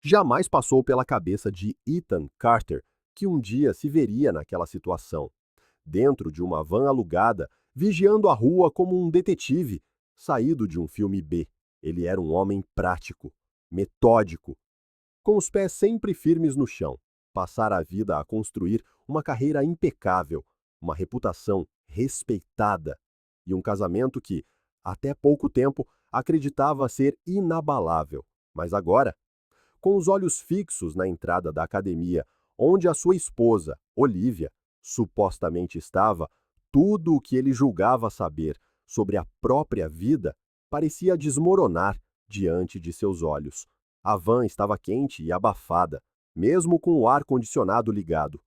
Jamais passou pela cabeça de Ethan Carter que um dia se veria naquela situação, dentro de uma van alugada, vigiando a rua como um detetive saído de um filme B. Ele era um homem prático, metódico, com os pés sempre firmes no chão. Passara a vida a construir uma carreira impecável, uma reputação respeitada e um casamento que, até pouco tempo, acreditava ser inabalável. Mas agora, com os olhos fixos na entrada da academia, onde a sua esposa, Olivia, supostamente estava, tudo o que ele julgava saber sobre a própria vida parecia desmoronar diante de seus olhos. A van estava quente e abafada, mesmo com o ar-condicionado ligado.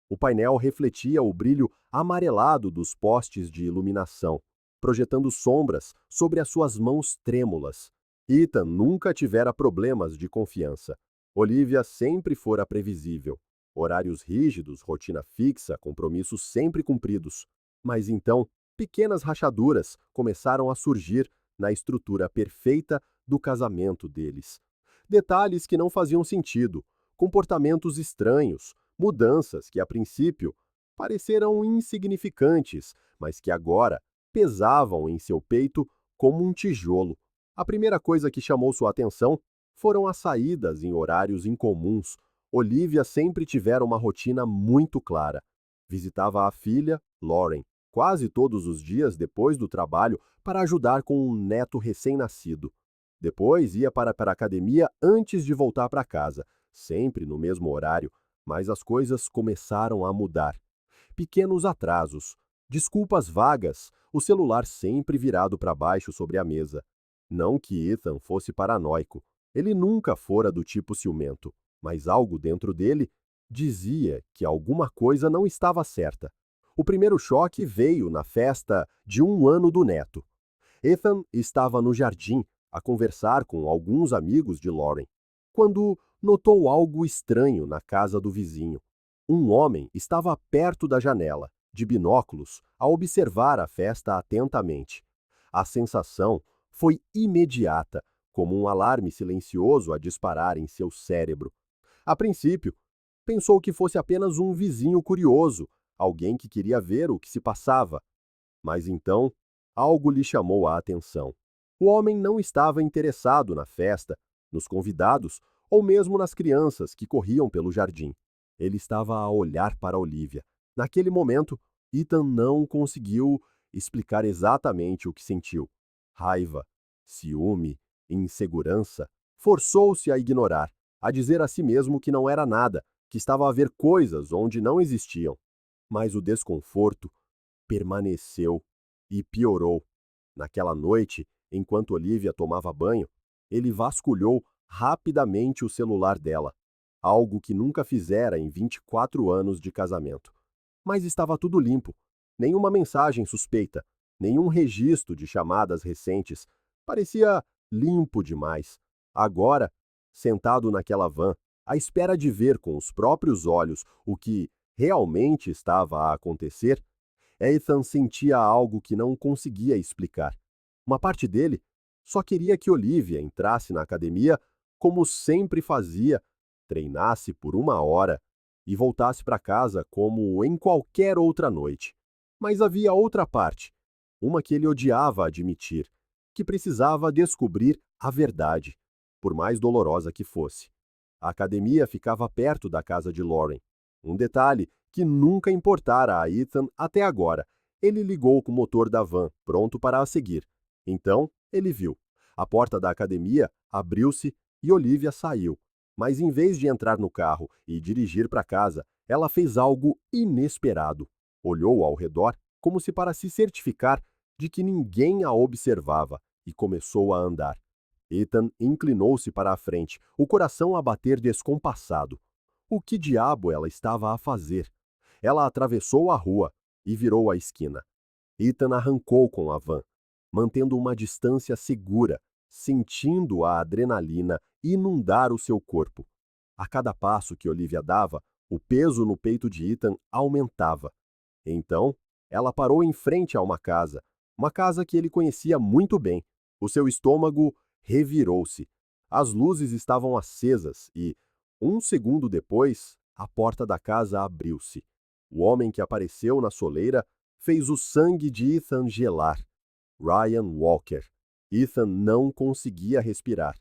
O painel refletia o brilho amarelado dos postes de iluminação, projetando sombras sobre as suas mãos trêmulas. Ethan nunca tivera problemas de confiança. Olivia sempre fora previsível. Horários rígidos, rotina fixa, compromissos sempre cumpridos. Mas então, pequenas rachaduras começaram a surgir na estrutura perfeita do casamento deles. Detalhes que não faziam sentido, comportamentos estranhos, mudanças que, a princípio, pareceram insignificantes, mas que agora pesavam em seu peito como um tijolo. A primeira coisa que chamou sua atenção foram as saídas em horários incomuns. Olivia sempre tivera uma rotina muito clara. Visitava a filha, Lauren, quase todos os dias depois do trabalho para ajudar com um neto recém-nascido. Depois ia para a academia antes de voltar para casa, sempre no mesmo horário, mas as coisas começaram a mudar. Pequenos atrasos, desculpas vagas, o celular sempre virado para baixo sobre a mesa. Não que Ethan fosse paranoico, ele nunca fora do tipo ciumento, mas algo dentro dele dizia que alguma coisa não estava certa. O primeiro choque veio na festa de 1 ano do neto. Ethan estava no jardim a conversar com alguns amigos de Lauren, quando notou algo estranho na casa do vizinho. Um homem estava perto da janela, de binóculos, a observar a festa atentamente. A sensação foi imediata, como um alarme silencioso a disparar em seu cérebro. A princípio, pensou que fosse apenas um vizinho curioso, alguém que queria ver o que se passava. Mas então, algo lhe chamou a atenção. O homem não estava interessado na festa, nos convidados ou mesmo nas crianças que corriam pelo jardim. Ele estava a olhar para Olivia. Naquele momento, Ethan não conseguiu explicar exatamente o que sentiu. Raiva, ciúme, insegurança. Forçou-se a ignorar, a dizer a si mesmo que não era nada, que estava a ver coisas onde não existiam. Mas o desconforto permaneceu e piorou. Naquela noite, enquanto Olivia tomava banho, ele vasculhou rapidamente o celular dela, algo que nunca fizera em 24 anos de casamento. Mas estava tudo limpo. Nenhuma mensagem suspeita, nenhum registro de chamadas recentes. Parecia limpo demais. Agora, sentado naquela van, à espera de ver com os próprios olhos o que realmente estava a acontecer, Ethan sentia algo que não conseguia explicar. Uma parte dele só queria que Olivia entrasse na academia como sempre fazia, treinasse por 1 hora e voltasse para casa como em qualquer outra noite. Mas havia outra parte, uma que ele odiava admitir, que precisava descobrir a verdade, por mais dolorosa que fosse. A academia ficava perto da casa de Lauren. Um detalhe que nunca importara a Ethan até agora. Ele ligou com o motor da van, pronto para a seguir. Então, ele viu. A porta da academia abriu-se e Olivia saiu. Mas em vez de entrar no carro e dirigir para casa, ela fez algo inesperado. Olhou ao redor como se para se certificar de que ninguém a observava e começou a andar. Ethan inclinou-se para a frente, o coração a bater descompassado. O que diabo ela estava a fazer? Ela atravessou a rua e virou a esquina. Ethan arrancou com a van, mantendo uma distância segura, sentindo a adrenalina inundar o seu corpo. A cada passo que Olivia dava, o peso no peito de Ethan aumentava. Então, ela parou em frente a uma casa que ele conhecia muito bem. O seu estômago revirou-se. As luzes estavam acesas e, um segundo depois, a porta da casa abriu-se. O homem que apareceu na soleira fez o sangue de Ethan gelar. Ryan Walker. Ethan não conseguia respirar.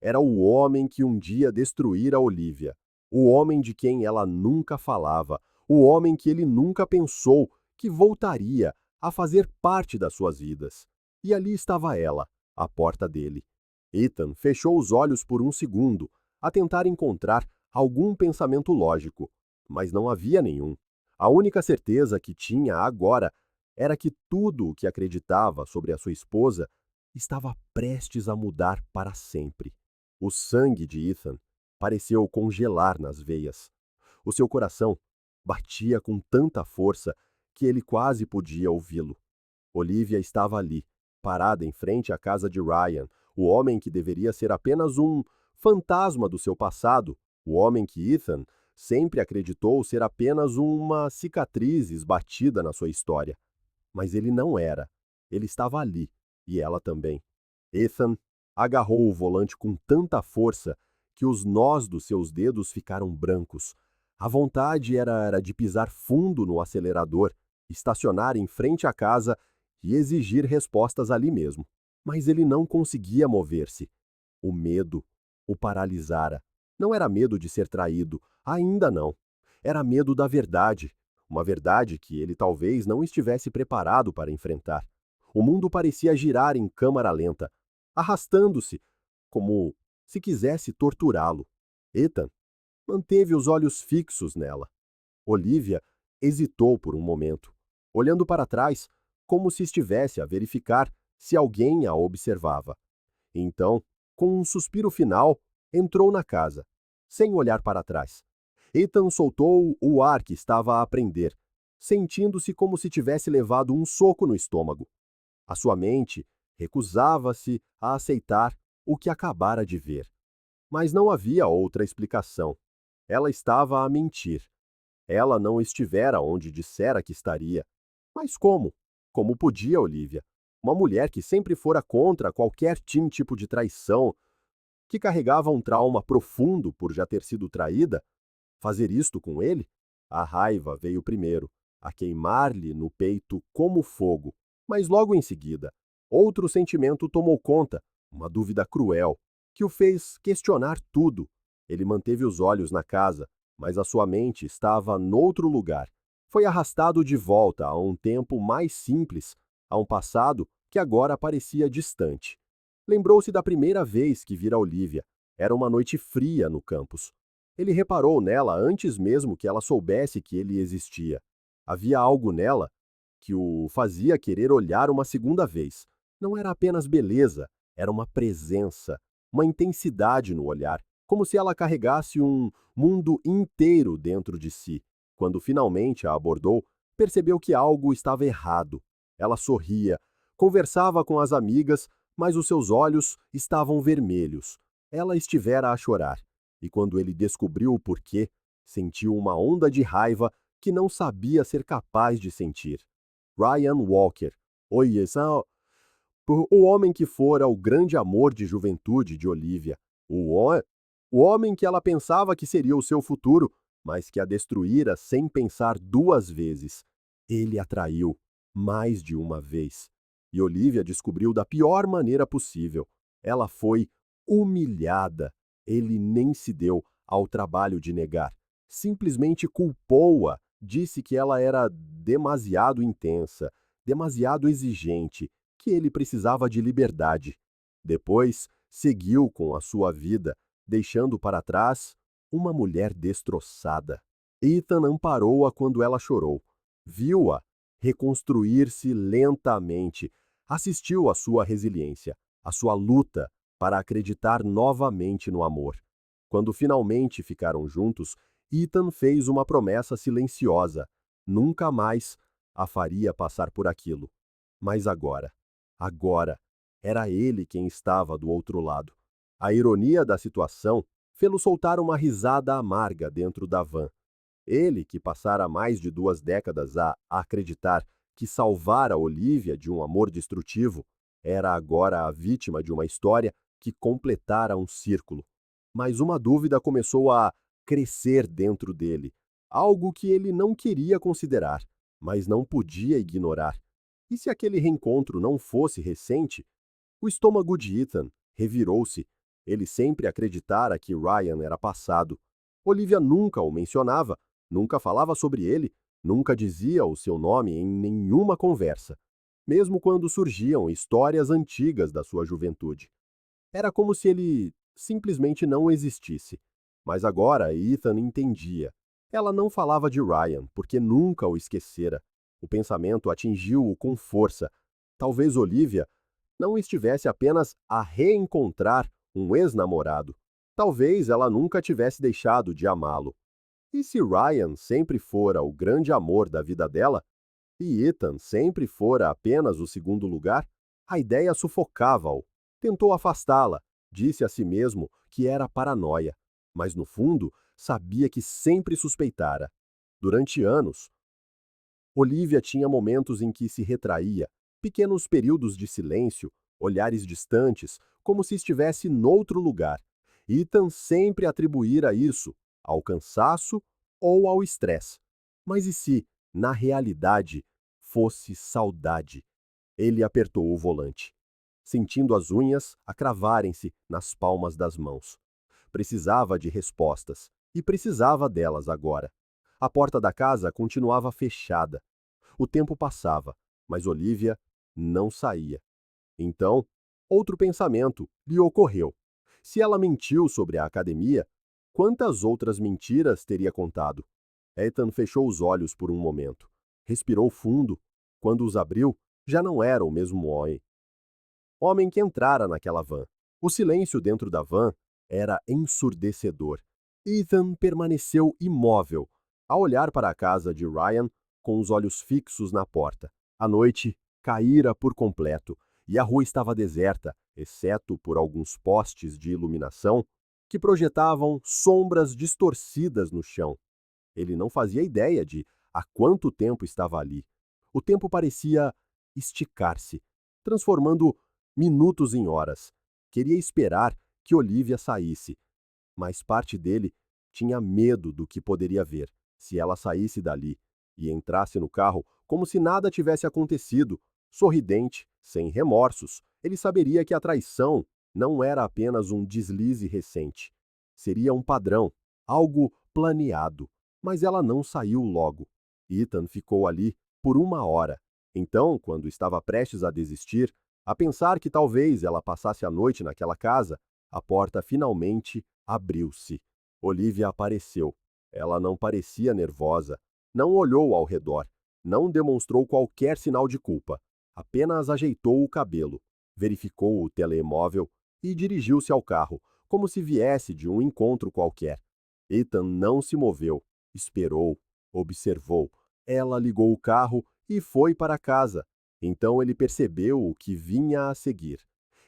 Era o homem que um dia destruíra Olivia. O homem de quem ela nunca falava. O homem que ele nunca pensou que voltaria a fazer parte das suas vidas. E ali estava ela, à porta dele. Ethan fechou os olhos por um segundo, a tentar encontrar algum pensamento lógico, mas não havia nenhum. A única certeza que tinha agora era que tudo o que acreditava sobre a sua esposa estava prestes a mudar para sempre. O sangue de Ethan pareceu congelar nas veias. O seu coração batia com tanta força que ele quase podia ouvi-lo. Olivia estava ali, parada em frente à casa de Ryan, o homem que deveria ser apenas um fantasma do seu passado, o homem que Ethan sempre acreditou ser apenas uma cicatriz esbatida na sua história. Mas ele não era. Ele estava ali, e ela também. Ethan agarrou o volante com tanta força que os nós dos seus dedos ficaram brancos. A vontade era de pisar fundo no acelerador, estacionar em frente à casa e exigir respostas ali mesmo. Mas ele não conseguia mover-se. O medo o paralisara. Não era medo de ser traído, ainda não. Era medo da verdade, uma verdade que ele talvez não estivesse preparado para enfrentar. O mundo parecia girar em câmara lenta, arrastando-se, como se quisesse torturá-lo. Ethan manteve os olhos fixos nela. Olivia hesitou por um momento, olhando para trás, como se estivesse a verificar se alguém a observava. Então, com um suspiro final, entrou na casa, sem olhar para trás. Ethan soltou o ar que estava a prender, sentindo-se como se tivesse levado um soco no estômago. A sua mente recusava-se a aceitar o que acabara de ver. Mas não havia outra explicação. Ela estava a mentir. Ela não estivera onde dissera que estaria. Mas como? Como podia, Olivia? Uma mulher que sempre fora contra qualquer tipo de traição, que carregava um trauma profundo por já ter sido traída, fazer isto com ele? A raiva veio primeiro, a queimar-lhe no peito como fogo. Mas logo em seguida, outro sentimento tomou conta, uma dúvida cruel, que o fez questionar tudo. Ele manteve os olhos na casa, mas a sua mente estava noutro lugar. Foi arrastado de volta a um tempo mais simples, a um passado que agora parecia distante. Lembrou-se da primeira vez que vira Olivia. Era uma noite fria no campus. Ele reparou nela antes mesmo que ela soubesse que ele existia. Havia algo nela que o fazia querer olhar uma segunda vez. Não era apenas beleza, era uma presença, uma intensidade no olhar, como se ela carregasse um mundo inteiro dentro de si. Quando finalmente a abordou, percebeu que algo estava errado. Ela sorria, conversava com as amigas, mas os seus olhos estavam vermelhos. Ela estivera a chorar, e quando ele descobriu o porquê, sentiu uma onda de raiva que não sabia ser capaz de sentir. Ryan Walker, o homem que fora o grande amor de juventude de Olivia, o homem que ela pensava que seria o seu futuro, mas que a destruíra sem pensar duas vezes. Ele a traiu, mais de uma vez. E Olivia descobriu da pior maneira possível. Ela foi humilhada. Ele nem se deu ao trabalho de negar. Simplesmente culpou-a, disse que ela era demasiado intensa, demasiado exigente, que ele precisava de liberdade. Depois, seguiu com a sua vida, deixando para trás uma mulher destroçada. Ethan amparou-a quando ela chorou. Viu-a reconstruir-se lentamente. Assistiu à sua resiliência, à sua luta para acreditar novamente no amor. Quando finalmente ficaram juntos, Ethan fez uma promessa silenciosa. Nunca mais a faria passar por aquilo. Mas agora, era ele quem estava do outro lado. A ironia da situação fê-lo soltar uma risada amarga dentro da van. Ele, que passara mais de 2 décadas a acreditar que salvara Olivia de um amor destrutivo, era agora a vítima de uma história que completara um círculo. Mas uma dúvida começou a crescer dentro dele, algo que ele não queria considerar, mas não podia ignorar. E se aquele reencontro não fosse recente? O estômago de Ethan revirou-se. Ele sempre acreditara que Ryan era passado. Olivia nunca o mencionava, nunca falava sobre ele, nunca dizia o seu nome em nenhuma conversa, mesmo quando surgiam histórias antigas da sua juventude. Era como se ele simplesmente não existisse. Mas agora Ethan entendia. Ela não falava de Ryan, porque nunca o esquecera. O pensamento atingiu-o com força. Talvez Olivia não estivesse apenas a reencontrar um ex-namorado. Talvez ela nunca tivesse deixado de amá-lo. E se Ryan sempre fora o grande amor da vida dela, e Ethan sempre fora apenas o segundo lugar, a ideia sufocava-o. Tentou afastá-la, disse a si mesmo que era paranoia, mas no fundo sabia que sempre suspeitara. Durante anos, Olivia tinha momentos em que se retraía, pequenos períodos de silêncio, olhares distantes, como se estivesse noutro lugar. Ethan sempre atribuíra isso ao cansaço ou ao estresse. Mas e se, na realidade, fosse saudade? Ele apertou o volante, sentindo as unhas a cravarem-se nas palmas das mãos. Precisava de respostas, e precisava delas agora. A porta da casa continuava fechada. O tempo passava, mas Olivia não saía. Então, outro pensamento lhe ocorreu. Se ela mentiu sobre a academia, quantas outras mentiras teria contado? Ethan fechou os olhos por um momento. Respirou fundo. Quando os abriu, já não era o mesmo homem que entrara naquela van. O silêncio dentro da van era ensurdecedor. Ethan permaneceu imóvel, a olhar para a casa de Ryan com os olhos fixos na porta. A noite caíra por completo e a rua estava deserta, exceto por alguns postes de iluminação que projetavam sombras distorcidas no chão. Ele não fazia ideia de há quanto tempo estava ali. O tempo parecia esticar-se, transformando minutos em horas. Queria esperar que Olivia saísse, mas parte dele tinha medo do que poderia ver se ela saísse dali e entrasse no carro como se nada tivesse acontecido, sorridente, sem remorsos. Ele saberia que a traição não era apenas um deslize recente. Seria um padrão, algo planeado. Mas ela não saiu logo. Ethan ficou ali por uma hora. Então, quando estava prestes a desistir, a pensar que talvez ela passasse a noite naquela casa, a porta finalmente abriu-se. Olivia apareceu. Ela não parecia nervosa, não olhou ao redor, não demonstrou qualquer sinal de culpa. Apenas ajeitou o cabelo, verificou o telemóvel e dirigiu-se ao carro, como se viesse de um encontro qualquer. Ethan não se moveu. Esperou, observou. Ela ligou o carro e foi para casa. Então ele percebeu o que vinha a seguir.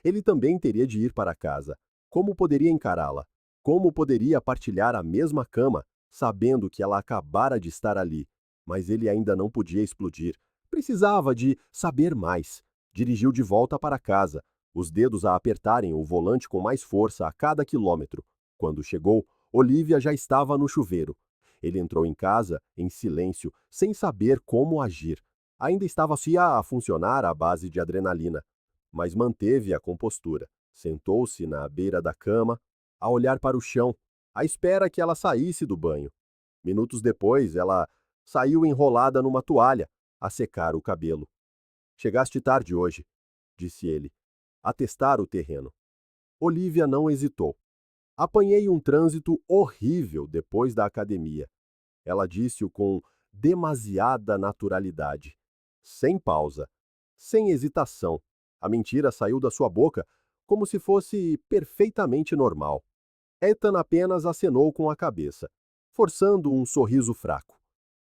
Ele também teria de ir para casa. Como poderia encará-la? Como poderia partilhar a mesma cama, sabendo que ela acabara de estar ali? Mas ele ainda não podia explodir. Precisava de saber mais. Dirigiu de volta para casa, os dedos a apertarem o volante com mais força a cada quilômetro. Quando chegou, Olivia já estava no chuveiro. Ele entrou em casa, em silêncio, sem saber como agir. Ainda estava a funcionar à base de adrenalina, mas manteve a compostura. Sentou-se na beira da cama, a olhar para o chão, à espera que ela saísse do banho. Minutos depois, ela saiu enrolada numa toalha, a secar o cabelo. Chegaste tarde hoje, disse ele, a testar o terreno. Olivia não hesitou. Apanhei um trânsito horrível depois da academia. Ela disse-o com demasiada naturalidade, sem pausa, sem hesitação. A mentira saiu da sua boca como se fosse perfeitamente normal. Ethan apenas acenou com a cabeça, forçando um sorriso fraco.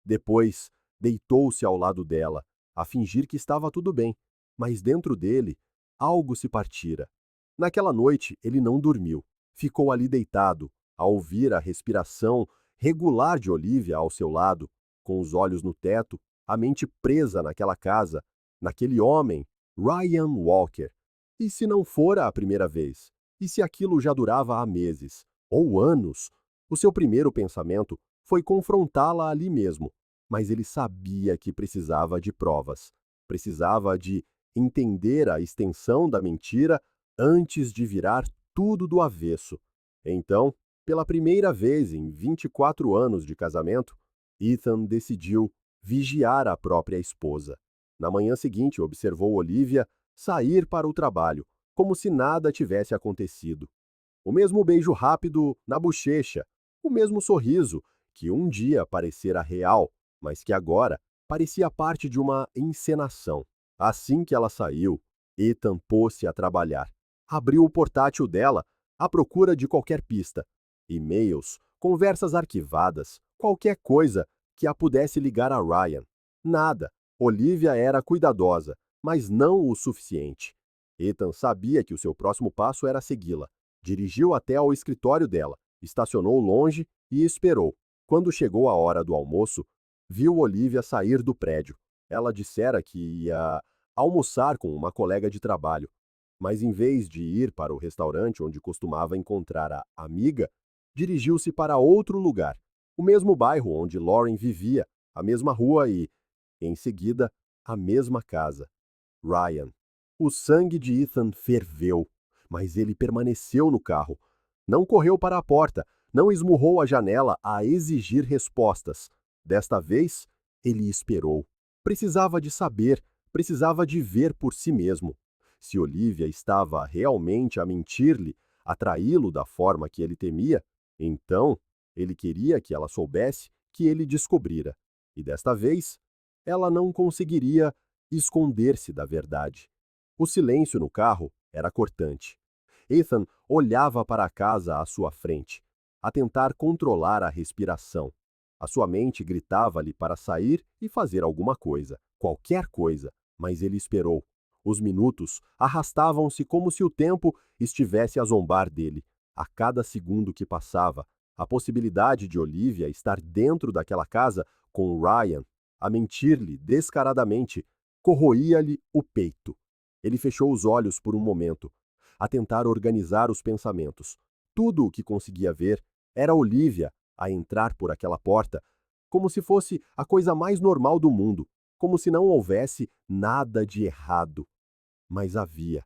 Depois, deitou-se ao lado dela, a fingir que estava tudo bem, mas dentro dele, algo se partira. Naquela noite, ele não dormiu. Ficou ali deitado, a ouvir a respiração regular de Olivia ao seu lado, com os olhos no teto, a mente presa naquela casa, naquele homem, Ryan Walker. E se não fora a primeira vez? E se aquilo já durava há meses ou anos? O seu primeiro pensamento foi confrontá-la ali mesmo, mas ele sabia que precisava de provas. Precisava de entender a extensão da mentira antes de virar tudo do avesso. Então, pela primeira vez em 24 anos de casamento, Ethan decidiu vigiar a própria esposa. Na manhã seguinte, observou Olivia sair para o trabalho, como se nada tivesse acontecido. O mesmo beijo rápido na bochecha, o mesmo sorriso que um dia parecera real, mas que agora parecia parte de uma encenação. Assim que ela saiu, Ethan pôs-se a trabalhar. Abriu o portátil dela à procura de qualquer pista. E-mails, conversas arquivadas, qualquer coisa que a pudesse ligar a Ryan. Nada. Olivia era cuidadosa, mas não o suficiente. Ethan sabia que o seu próximo passo era segui-la. Dirigiu até ao escritório dela, estacionou longe e esperou. Quando chegou a hora do almoço, viu Olivia sair do prédio. Ela dissera que ia almoçar com uma colega de trabalho, mas em vez de ir para o restaurante onde costumava encontrar a amiga, dirigiu-se para outro lugar, o mesmo bairro onde Lauren vivia, a mesma rua e, em seguida, a mesma casa. Ryan. O sangue de Ethan ferveu, mas ele permaneceu no carro. Não correu para a porta, não esmurrou a janela a exigir respostas. Desta vez, ele esperou. Precisava de saber, precisava de ver por si mesmo. Se Olivia estava realmente a mentir-lhe, a traí-lo da forma que ele temia, então ele queria que ela soubesse que ele descobrira. E desta vez, ela não conseguiria esconder-se da verdade. O silêncio no carro era cortante. Ethan olhava para a casa à sua frente, a tentar controlar a respiração. A sua mente gritava-lhe para sair e fazer alguma coisa, qualquer coisa, mas ele esperou. Os minutos arrastavam-se como se o tempo estivesse a zombar dele. A cada segundo que passava, a possibilidade de Olivia estar dentro daquela casa com Ryan, a mentir-lhe descaradamente, corroía-lhe o peito. Ele fechou os olhos por um momento, a tentar organizar os pensamentos. Tudo o que conseguia ver era Olivia a entrar por aquela porta, como se fosse a coisa mais normal do mundo, como se não houvesse nada de errado. Mas havia.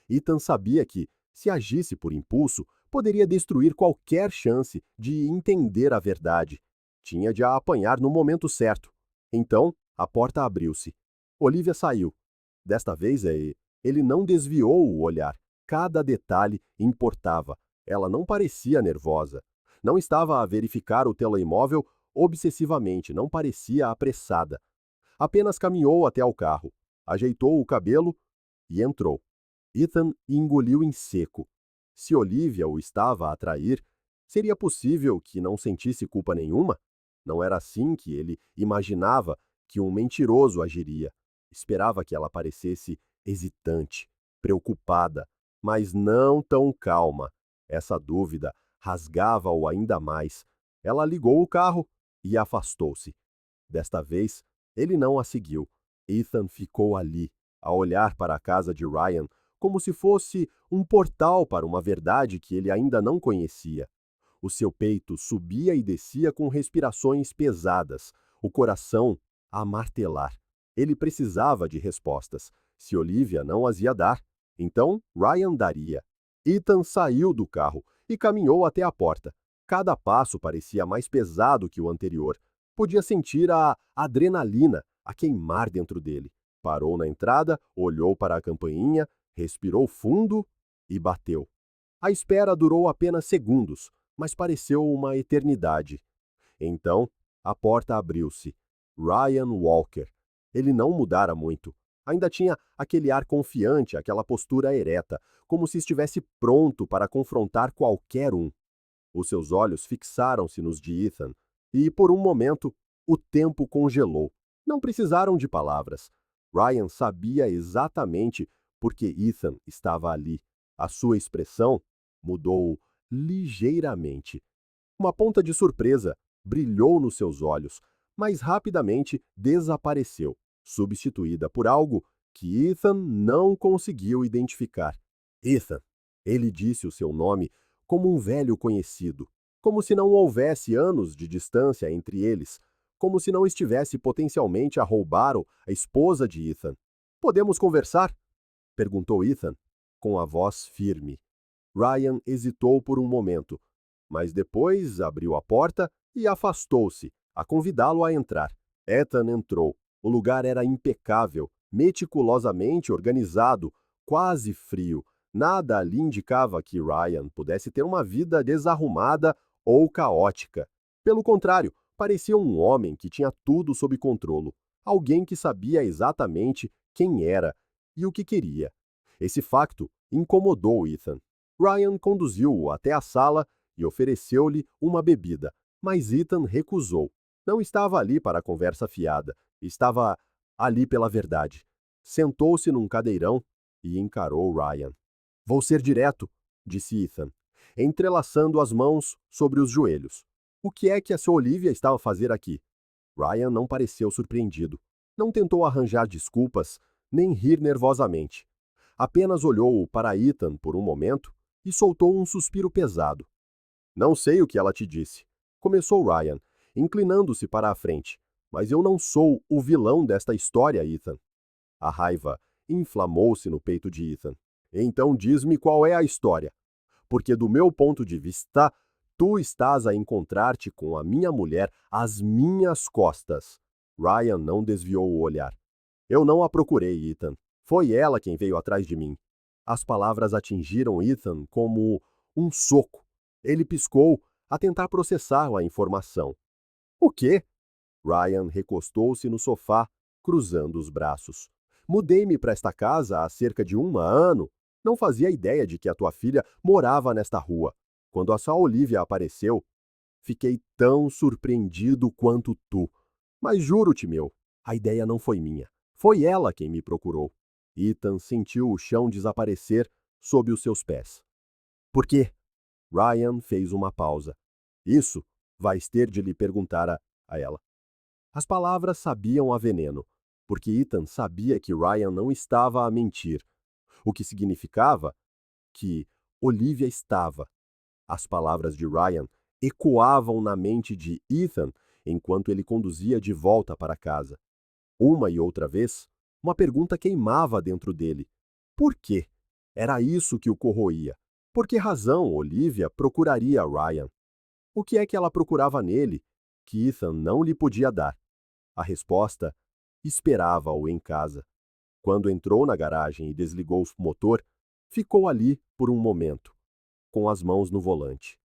Ethan sabia que, se agisse por impulso, poderia destruir qualquer chance de entender a verdade. Tinha de a apanhar no momento certo. Então, a porta abriu-se. Olivia saiu. Desta vez, ele não desviou o olhar. Cada detalhe importava. Ela não parecia nervosa. Não estava a verificar o telemóvel obsessivamente, não parecia apressada. Apenas caminhou até ao carro, ajeitou o cabelo e entrou. Ethan engoliu em seco. Se Olivia o estava a trair, seria possível que não sentisse culpa nenhuma? Não era assim que ele imaginava que um mentiroso agiria. Esperava que ela parecesse hesitante, preocupada, mas não tão calma. Essa dúvida rasgava-o ainda mais. Ela ligou o carro e afastou-se. Desta vez, ele não a seguiu. Ethan ficou ali, a olhar para a casa de Ryan, como se fosse um portal para uma verdade que ele ainda não conhecia. O seu peito subia e descia com respirações pesadas, o coração a martelar. Ele precisava de respostas. Se Olivia não as ia dar, então Ryan daria. Ethan saiu do carro e caminhou até a porta. Cada passo parecia mais pesado que o anterior. Podia sentir a adrenalina a queimar dentro dele. Parou na entrada, olhou para a campainha, respirou fundo e bateu. A espera durou apenas segundos, mas pareceu uma eternidade. Então, a porta abriu-se. Ryan Walker. Ele não mudara muito. Ainda tinha aquele ar confiante, aquela postura ereta, como se estivesse pronto para confrontar qualquer um. Os seus olhos fixaram-se nos de Ethan, e, por um momento, o tempo congelou. Não precisaram de palavras. Ryan sabia exatamente por que Ethan estava ali. A sua expressão mudou ligeiramente. Uma ponta de surpresa brilhou nos seus olhos, mas rapidamente desapareceu, substituída por algo que Ethan não conseguiu identificar. Ethan, Ele disse o seu nome como um velho conhecido, como se não houvesse anos de distância entre eles, como se não estivesse potencialmente a roubar a esposa de Ethan. Podemos conversar? Perguntou Ethan, com a voz firme. Ryan hesitou por um momento, mas depois abriu a porta e afastou-se, a convidá-lo a entrar. Ethan entrou. O lugar era impecável, meticulosamente organizado, quase frio. Nada ali indicava que Ryan pudesse ter uma vida desarrumada ou caótica. Pelo contrário, parecia um homem que tinha tudo sob controle, alguém que sabia exatamente quem era e o que queria. Esse facto incomodou Ethan. Ryan conduziu-o até a sala e ofereceu-lhe uma bebida, mas Ethan recusou. Não estava ali para a conversa fiada, estava ali pela verdade. Sentou-se num cadeirão e encarou Ryan. Vou ser direto, disse Ethan, entrelaçando as mãos sobre os joelhos. O que é que a sua Olivia estava a fazer aqui? Ryan não pareceu surpreendido. Não tentou arranjar desculpas, nem rir nervosamente. Apenas olhou para Ethan por um momento e soltou um suspiro pesado. Não sei o que ela te disse, começou Ryan, inclinando-se para a frente. Mas eu não sou o vilão desta história, Ethan. A raiva inflamou-se no peito de Ethan. Então diz-me qual é a história. Porque do meu ponto de vista, tu estás a encontrar-te com a minha mulher às minhas costas. Ryan não desviou o olhar. Eu não a procurei, Ethan. Foi ela quem veio atrás de mim. As palavras atingiram Ethan como um soco. Ele piscou a tentar processar a informação. O quê? Ryan recostou-se no sofá, cruzando os braços. Mudei-me para esta casa há cerca de um ano. Não fazia ideia de que a tua filha morava nesta rua. Quando a sua Olivia apareceu, fiquei tão surpreendido quanto tu. Mas juro-te, meu, a ideia não foi minha. Foi ela quem me procurou. Ethan sentiu o chão desaparecer sob os seus pés. Por quê? Ryan fez uma pausa. Isso vais ter de lhe perguntar a ela. As palavras sabiam a veneno, porque Ethan sabia que Ryan não estava a mentir, o que significava que Olivia estava. As palavras de Ryan ecoavam na mente de Ethan enquanto ele conduzia de volta para casa. Uma e outra vez, uma pergunta queimava dentro dele. Por quê? Era isso que o corroía. Por que razão Olivia procuraria Ryan? O que é que ela procurava nele que Ethan não lhe podia dar? A resposta esperava-o em casa. Quando entrou na garagem e desligou o motor, ficou ali por um momento, com as mãos no volante.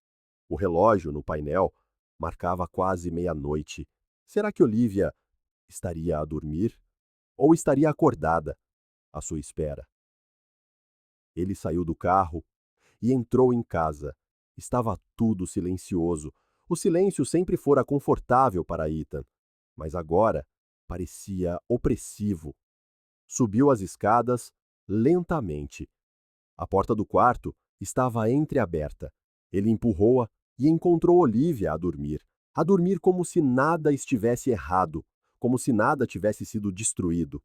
O relógio no painel marcava quase meia-noite. Será que Olivia estaria a dormir? Ou estaria acordada, à sua espera? Ele saiu do carro e entrou em casa. Estava tudo silencioso. O silêncio sempre fora confortável para Ethan, mas agora parecia opressivo. Subiu as escadas lentamente. A porta do quarto estava entreaberta. Ele empurrou-a e encontrou Olivia a dormir como se nada estivesse errado, como se nada tivesse sido destruído.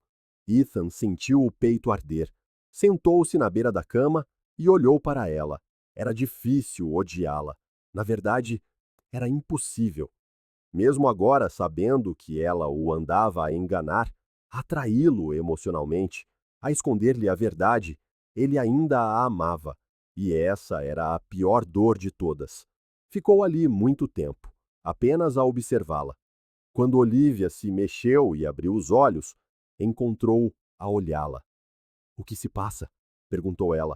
Ethan sentiu o peito arder. Sentou-se na beira da cama e olhou para ela. Era difícil odiá-la. Na verdade, era impossível. Mesmo agora, sabendo que ela o andava a enganar, a atraí-lo emocionalmente, a esconder-lhe a verdade, ele ainda a amava. E essa era a pior dor de todas. Ficou ali muito tempo, apenas a observá-la. Quando Olivia se mexeu e abriu os olhos, encontrou a olhá-la. O que se passa? Perguntou ela,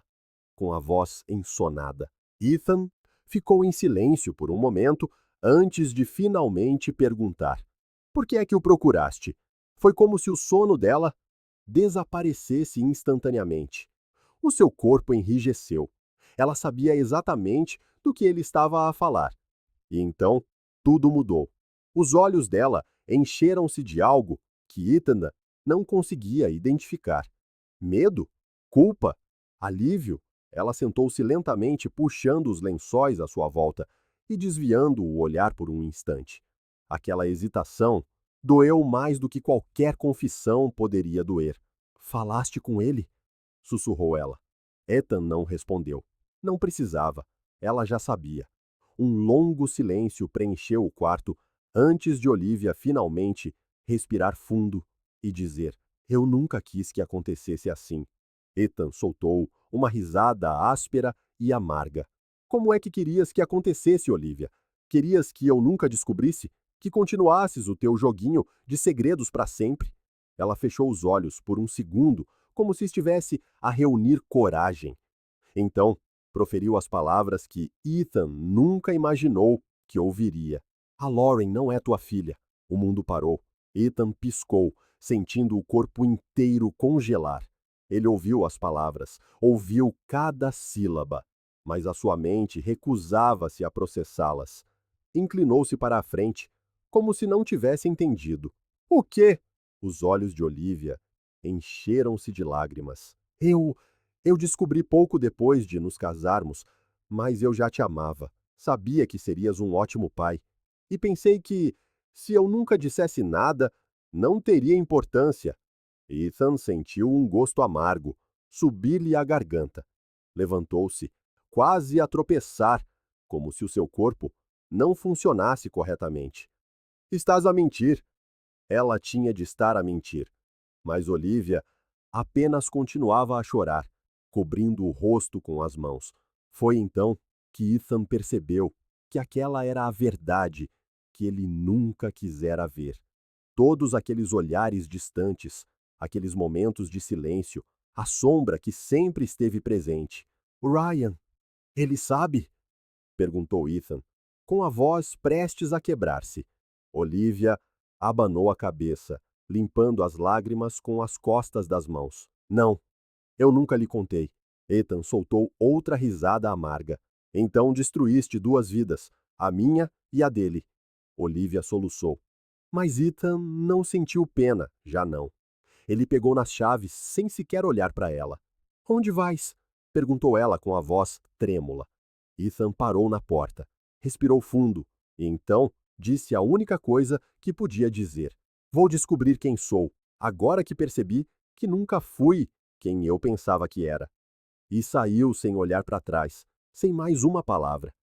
com a voz ensonada. Ethan ficou em silêncio por um momento antes de finalmente perguntar: Por que é que o procuraste? Foi como se o sono dela desaparecesse instantaneamente. O seu corpo enrijeceu. Ela sabia exatamente do que ele estava a falar. E então, tudo mudou. Os olhos dela encheram-se de algo que Ethan não conseguia identificar. Medo? Culpa? Alívio? Ela sentou-se lentamente, puxando os lençóis à sua volta e desviando o olhar por um instante. Aquela hesitação doeu mais do que qualquer confissão poderia doer. Falaste com ele? Sussurrou ela. Ethan não respondeu. Não precisava. Ela já sabia. Um longo silêncio preencheu o quarto antes de Olivia finalmente respirar fundo e dizer: Eu nunca quis que acontecesse assim. Ethan soltou uma risada áspera e amarga. Como é que querias que acontecesse, Olivia? Querias que eu nunca descobrisse? Que continuasses o teu joguinho de segredos para sempre? Ela fechou os olhos por um segundo, como se estivesse a reunir coragem. Então, proferiu as palavras que Ethan nunca imaginou que ouviria. A Lauren não é tua filha. O mundo parou. Ethan piscou, sentindo o corpo inteiro congelar. Ele ouviu as palavras, ouviu cada sílaba, mas a sua mente recusava-se a processá-las. Inclinou-se para a frente, como se não tivesse entendido. O quê? Os olhos de Olivia encheram-se de lágrimas. Eu descobri pouco depois de nos casarmos, mas eu já te amava. Sabia que serias um ótimo pai. E pensei que, se eu nunca dissesse nada, não teria importância. Ethan sentiu um gosto amargo subir-lhe à garganta. Levantou-se, quase a tropeçar, como se o seu corpo não funcionasse corretamente. Estás a mentir. Ela tinha de estar a mentir. Mas Olivia apenas continuava a chorar, cobrindo o rosto com as mãos. Foi então que Ethan percebeu que aquela era a verdade que ele nunca quisera ver. Todos aqueles olhares distantes, aqueles momentos de silêncio, a sombra que sempre esteve presente. O Ryan, ele sabe? Perguntou Ethan, com a voz prestes a quebrar-se. Olivia abanou a cabeça, limpando as lágrimas com as costas das mãos. Não, eu nunca lhe contei. Ethan soltou outra risada amarga. Então destruíste duas vidas, a minha e a dele. Olivia soluçou. Mas Ethan não sentiu pena, já não. Ele pegou nas chaves sem sequer olhar para ela. Onde vais? Perguntou ela com a voz trêmula. Ethan parou na porta, respirou fundo e então disse a única coisa que podia dizer. Vou descobrir quem sou, agora que percebi que nunca fui quem eu pensava que era. E saiu sem olhar para trás, sem mais uma palavra.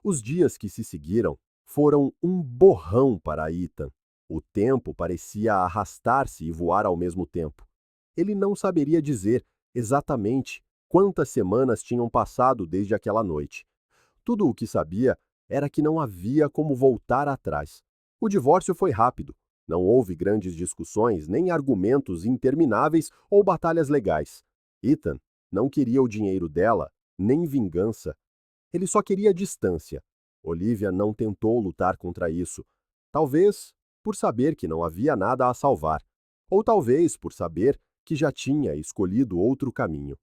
Os dias que se seguiram foram um borrão para Ethan. O tempo parecia arrastar-se e voar ao mesmo tempo. Ele não saberia dizer exatamente quantas semanas tinham passado desde aquela noite. Tudo o que sabia era que não havia como voltar atrás. O divórcio foi rápido. Não houve grandes discussões, nem argumentos intermináveis ou batalhas legais. Ethan não queria o dinheiro dela, nem vingança. Ele só queria distância. Olivia não tentou lutar contra isso. Talvez por saber que não havia nada a salvar. Ou talvez por saber que já tinha escolhido outro caminho.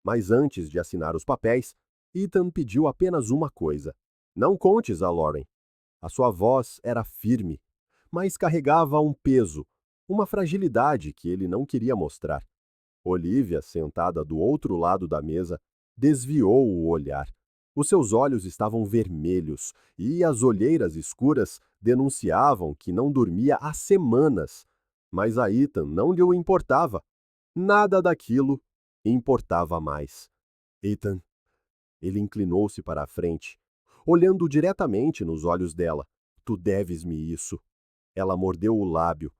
Mas antes de assinar os papéis, Ethan pediu apenas uma coisa. Não contes a Lauren. A sua voz era firme, mas carregava um peso, uma fragilidade que ele não queria mostrar. Olivia, sentada do outro lado da mesa, desviou o olhar. Os seus olhos estavam vermelhos e as olheiras escuras denunciavam que não dormia há semanas. Mas a Ethan não lhe importava. Nada daquilo importava mais. Ethan. Ele inclinou-se para a frente, olhando diretamente nos olhos dela. Tu deves-me isso. Ela mordeu o lábio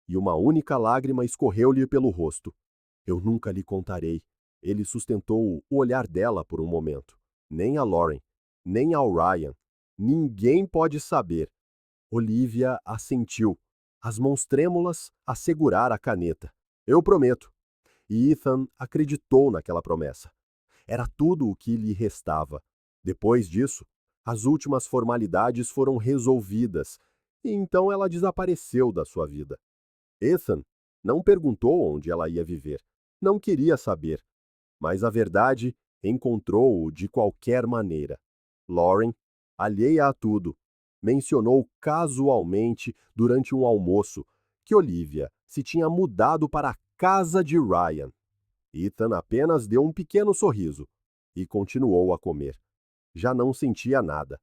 e uma única lágrima escorreu-lhe pelo rosto. Eu nunca lhe contarei. Ele sustentou o olhar dela por um momento. Nem a Lauren, nem ao Ryan. Ninguém pode saber. Olivia assentiu, as mãos trêmulas a segurar a caneta. Eu prometo. E Ethan acreditou naquela promessa. Era tudo o que lhe restava. Depois disso, as últimas formalidades foram resolvidas, e então ela desapareceu da sua vida. Ethan não perguntou onde ela ia viver. Não queria saber. Mas a verdade encontrou-o de qualquer maneira. Lauren, alheia a tudo, mencionou casualmente durante um almoço que Olivia se tinha mudado para a casa de Ryan. Ethan apenas deu um pequeno sorriso e continuou a comer. Já não sentia nada,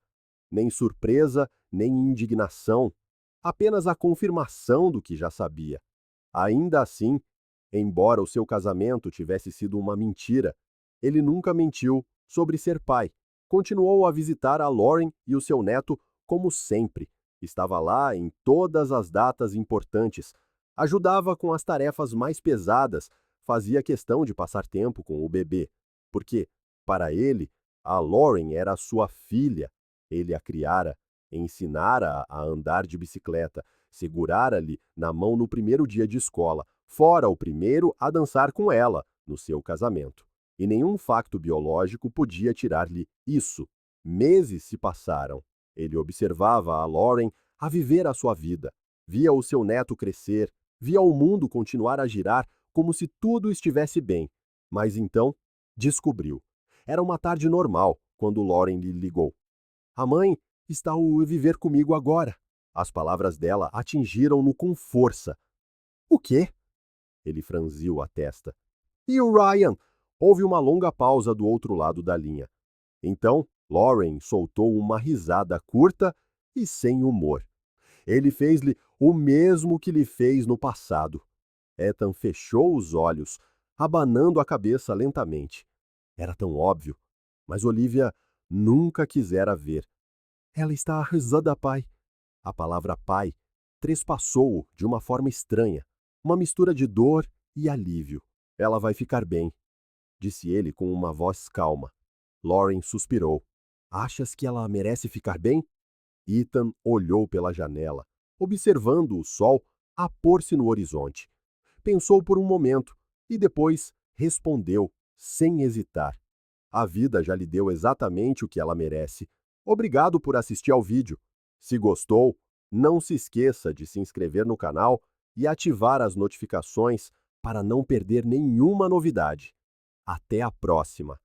nem surpresa, nem indignação, apenas a confirmação do que já sabia. Ainda assim, embora o seu casamento tivesse sido uma mentira, ele nunca mentiu sobre ser pai. Continuou a visitar a Lauren e o seu neto como sempre. Estava lá em todas as datas importantes, ajudava com as tarefas mais pesadas, fazia questão de passar tempo com o bebê, porque, para ele, a Lauren era sua filha. Ele a criara, ensinara a andar de bicicleta, segurara-lhe na mão no primeiro dia de escola, fora o primeiro a dançar com ela no seu casamento. E nenhum facto biológico podia tirar-lhe isso. Meses se passaram. Ele observava a Lauren a viver a sua vida, via o seu neto crescer, via o mundo continuar a girar como se tudo estivesse bem. Mas então, descobriu. Era uma tarde normal quando Lauren lhe ligou. A mãe está a viver comigo agora. As palavras dela atingiram-no com força. O quê? Ele franziu a testa. E o Ryan? Houve uma longa pausa do outro lado da linha. Então, Lauren soltou uma risada curta e sem humor. Ele fez-lhe o mesmo que lhe fez no passado. Ethan fechou os olhos, abanando a cabeça lentamente. Era tão óbvio, mas Olivia nunca quisera ver. Ela está arrasada, pai. A palavra pai trespassou-o de uma forma estranha, uma mistura de dor e alívio. Ela vai ficar bem, disse ele com uma voz calma. Lauren suspirou. Achas que ela merece ficar bem? Ethan olhou pela janela, observando o sol a pôr-se no horizonte. Pensou por um momento e depois respondeu, sem hesitar. A vida já lhe deu exatamente o que ela merece. Obrigado por assistir ao vídeo. Se gostou, não se esqueça de se inscrever no canal e ativar as notificações para não perder nenhuma novidade. Até a próxima!